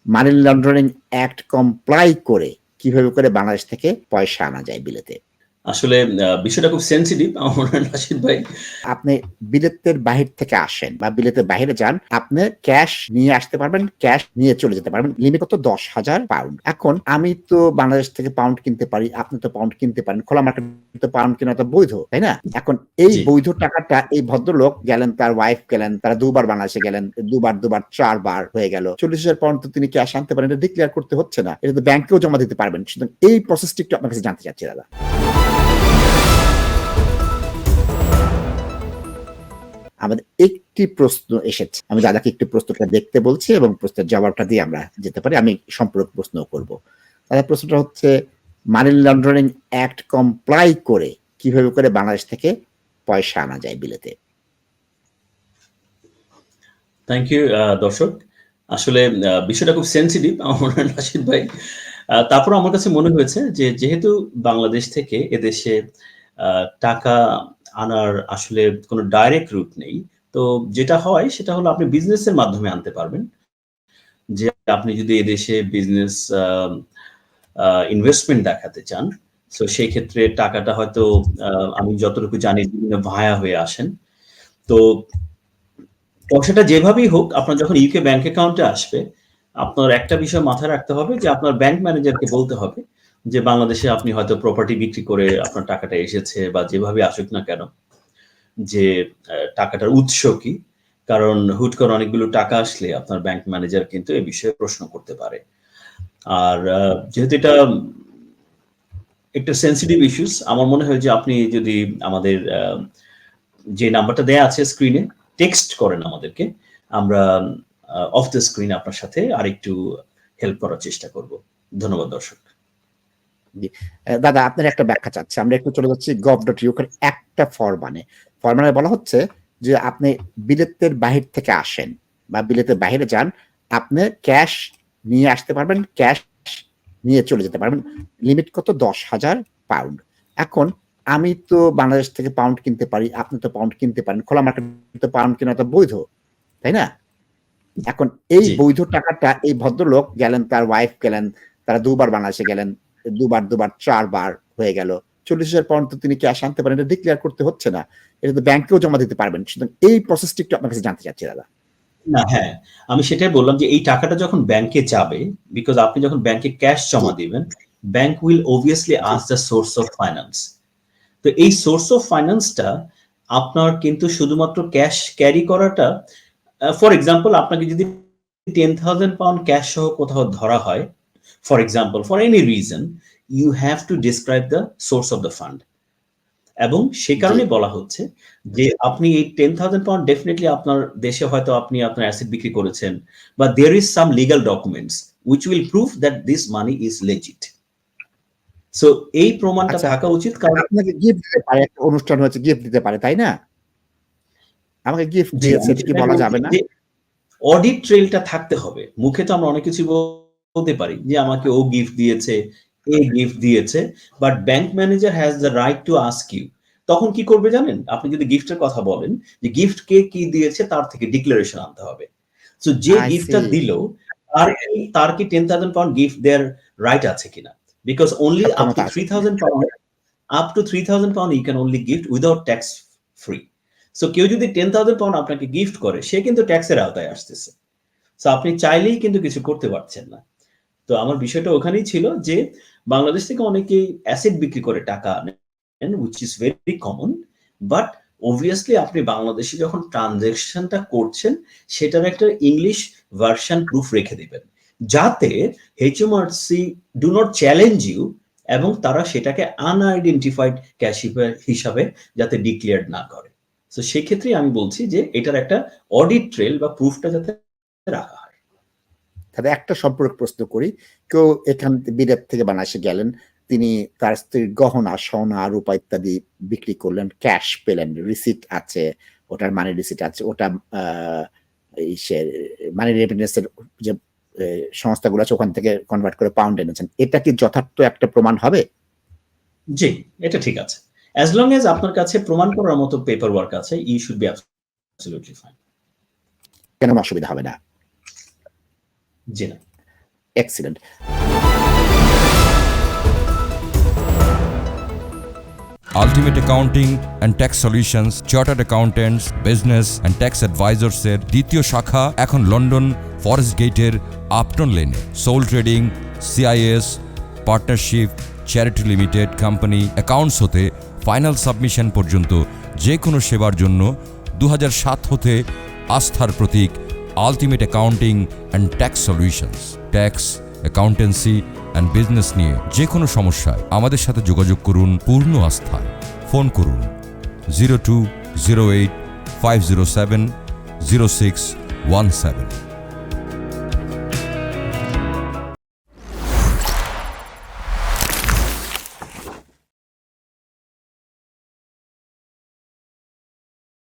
Money laundering act comply করে কিভাবে করে বাংলাদেশ থেকে পয়সা আনা যায় বিলেতে? আসলে বিষয়টা খুব সেনসিটিভ আমার মনে হয় রাশিদ ভাই। আপনি বিলেতের বাহির থেকে আসেন বা বিলেতের বাহিরে যান, আপনি ক্যাশ নিয়ে আসতে পারবেন, ক্যাশ নিয়ে চলে যেতে পারবেন। লিমিট কত? ১০,০০০ পাউন্ড। এখন আমি তো বাংলাদেশ থেকে পাউন্ড কিনতে পারি, আপনি তো পাউন্ড কিনতে পারেন। খোলা মার্কেটে তো পাউন্ড কেনাটা বৈধ, তাই না? এখন এই জি। বৈধ টাকাটা এই ভদ্রলোক গেলেন, তার ওয়াইফ গেলেন, তারা ২ বার বাংলাদেশে গেলেন। ২ বার ৪ বার হয়ে গেল। ৪০,০০০ পাউন্ড তো তিনি ক্যাশ আনতে পারেন। এটা ডিক্লেয়ার করতে হচ্ছে না। এটা তো ব্যাংকেও জমা দিতে পারবেন। সুতরাং এই প্রসেসটি একটু আপনার কাছে জানতে চাচ্ছি দাদা। আমাদের একটি প্রশ্ন এসেছে। আমি দাদাকে একটু প্রশ্নটা দেখতে বলছি এবং প্রশ্নের জবাবটা দিয়ে আমরা যেতে পারি। আমি সম্পূরক প্রশ্নও করব। দাদা, প্রশ্নটা হচ্ছে মানি লন্ডারিং অ্যাক্ট কমপ্লাই করে কিভাবে করে বাংলাদেশ থেকে পয়সা আনা যায় বিলেতে? থ্যাংক ইউ দর্শক। আসলে বিষয়টা খুব সেনসিটিভ আমার মনে হয় রাশিদ ভাই। তারপরও আমার কাছে মনে হয়েছে যে যেহেতু বাংলাদেশ থেকে এদেশে টাকা আনার আসলে কোনো ডাইরেক্ট রুট নেই। তো যেটা হয় সেটা হলো আপনি বিজনেসের মাধ্যমে আনতে পারবেন। যে আপনি যদি এদেশে বিজনেস ইনভেস্টমেন্ট দেখাতে চান, সো সেই ক্ষেত্রে টাকাটা হয়তো আমি যতটুকু জানি বিভিন্ন ভায়া হয়ে আসেন। তো পয়সাটা যেভাবেই হোক আপনার যখন ইউকে ব্যাংক অ্যাকাউন্টে আসবে, আপনার একটা বিষয় মাথায় রাখতে হবে যে আপনার ব্যাংক ম্যানেজারকে বলতে হবে যে বাংলাদেশে আপনি হয়তো প্রপার্টি বিক্রি করে আপনার টাকাটা এসেছে বা যেভাবে আসুক না কেন, যে টাকাটার উৎস কি? কারণ হুট করে অনেকগুলো টাকা আসলে আপনার ব্যাংক ম্যানেজার কিন্তু এ বিষয়ে প্রশ্ন করতে পারে। আর যেহেতু এটা একটা সেনসিটিভ ইস্যুস, আমার মনে হয় যে আপনি যদি আমাদের যে নাম্বারটা দেয়া আছে স্ক্রিনে টেক্সট করেন আমাদেরকে, আমরা অফ দ্য স্ক্রিন আপনার সাথে আরেকটু হেল্প করার চেষ্টা করব। ধন্যবাদ দর্শক। জি। দাদা, আপনার একটা ব্যাখ্যা চাচ্ছি। আমরা একটু চলে যাচ্ছি gov.uk এর একটা ফরমানে। ফরমানে বলা হচ্ছে যে আপনি বিলেতের বাহির থেকে আসেন বা বিলেতের বাহিরে যান, আপনি ক্যাশ নিয়ে আসতে পারবেন, ক্যাশ নিয়ে চলে যেতে পারবেন। লিমিট কত? ১০,০০০ পাউন্ড। এখন আমি তো বাংলাদেশ থেকে পাউন্ড কিনতে পারি, আপনি তো পাউন্ড কিনতে পারেন। খোলা মার্কেটে তো পাউন্ড কেনাটা বৈধ, তাই না? এখন এই জি। বৈধ টাকাটা এই ভদ্রলোক গেলেন, তার ওয়াইফ গেলেন, তারা ২ বার বাংলাদেশে গেলেন। ২ বার ৪ বার হয়ে গেল। ৪০,০০০ পাউন্ড তো তিনি ক্যাশ আনতে পারেন। এটা ডিক্লেয়ার করতে হচ্ছে না। এটা তো ব্যাংকেও জমা দিতে পারবেন। সুতরাং এই প্রসেসটি একটু আপনার কাছে জানতে চাচ্ছি দাদা। না, হ্যাঁ, আমি সেটাই বললাম যে এই টাকাটা যখন ব্যাংকে যাবে, বিকজ আপনি যখন ব্যাংকে ক্যাশ জি, জমা দিবেন, bank will obviously G. ask the source of finance. তো এই সোর্স অফ ফাইন্যান্সটা আপনার কিন্তু শুধুমাত্র ক্যাশ ক্যারি করাটা, ফর এক্সাম্পল আপনাকে যদি 10,000 পাউন্ড ক্যাশ সহ কোথাও ধরা হয়, for example for any reason, you have to describe the source of the fund. এবং সে জি। কারণে বলা হচ্ছে যে আপনি এই 10,000 পাউন্ড ডেফিনিটলি আপনার দেশে হয়তো আপনি আপনার অ্যাসেট বিক্রি করেছেন, বা there is some legal documents which will prove that this money is legit. So এই প্রমাণটা আচ্ছা, থাকা উচিত, কারণ আপনাকে গিফট দিতে পারে, একটা অনুষ্ঠান হয়েছে, গিফট দিতে পারে, তাই না? আমাকে গিফট জি, দিয়েছে, আমি এটা কি সেটাই বলা বলছি যাবে না? যে অডিট ট্রেইলটা থাকতে হবে। মুখে তো আমরা অনেক কিছু বলতে পারি যে আমাকে ও গিফট দিয়েছে, এ গিফট দিয়েছে, but bank manager has the right to ask you. তখন কি করবে জানেন? আপনি যদি গিফটের কথা বলেন যে গিফট কে কি দিয়েছে তার থেকে ডিক্লারেশন আনতে হবে। সো যে আই সি। গিফটটা দিল তার কি 10,000 পাউন্ড গিফট দেয়ার রাইট আছে কিনা? বিকজ অনলি আপ টু সক্ষমতা আছে কিনা? 3,000 pound, you can only gift without tax free. So কেউ যদি 10,000 পাউন্ড আপনাকে গিফট করে সে কিন্তু ট্যাক্সের আওতায় আসতেছে। সো আপনি চাইলেই কিন্তু কিছু করতে পারছেন না। তো আমার বিষয়টা ওখানেই ছিল যে বাংলাদেশ থেকে অনেকেই অ্যাসেট বিক্রি করে টাকা আনেন, which is very common, but obviously আপনি বাংলাদেশে যখন ট্রানজাকশনটা করছেন সেটার একটা ইংলিশ ভার্সন প্রুফ রেখে দিবেন, যাতে HMRC do not challenge you এবং তারা সেটাকে আনআইডেন্টিফাইড ক্যাশ হিসাবে যাতে ডিক্লেয়ার না করে। সো সেক্ষেত্রেই আমি বলছি যে এটার একটা অডিট ট্রেল বা প্রুফটা যাতে রাখা হয়। তাহলে একটা সম্পর্ক প্রশ্ন করি। কেউ এখান বিলেত থেকে বাংলাদেশে গেলেন, তিনি তার স্ত্রীর গহনা, সোনা, রূপা ইত্যাদি বিক্রি করলেন, ক্যাশ পেলেন, রিসিট আছে, ওটার মানি রিসিট আছে, ওটা মানি রেমিটেন্স এর যে সংস্থাগুলো আছে ওখান থেকে কনভার্ট করে পাউন্ড এনেছেন। এটা কি যথার্থ একটা প্রমাণ হবে? জি, এটা ঠিক আছে। অ্যাজ লং অ্যাজ আপনার কাছে প্রমাণ করার মতো পেপার ওয়ার্ক আছে, you should be absolutely fine. কেন অসুবিধা হবে না? জি না। Excellent. Ultimate Accounting and Tax Solutions, Chartered Accountants, Business and Tax Advisors এর দ্বিতীয় শাখা এখন লন্ডন ফরেস্ট গেটের আপটন লেনে। Sole trading, CIS, partnership, charity limited company, accounts হতে ফাইনাল সাবমিশন পর্যন্ত যে কোনো সেবার জন্য 2007 হতে আস্থার প্রতীক ultimate accounting and tax solutions. Tax, accountancy and business নিয়ে যে কোনো সমস্যায় আমাদের সাথে যোগাযোগ করুন পূর্ণ আস্থায়। ফোন করুন 0208 507 0617।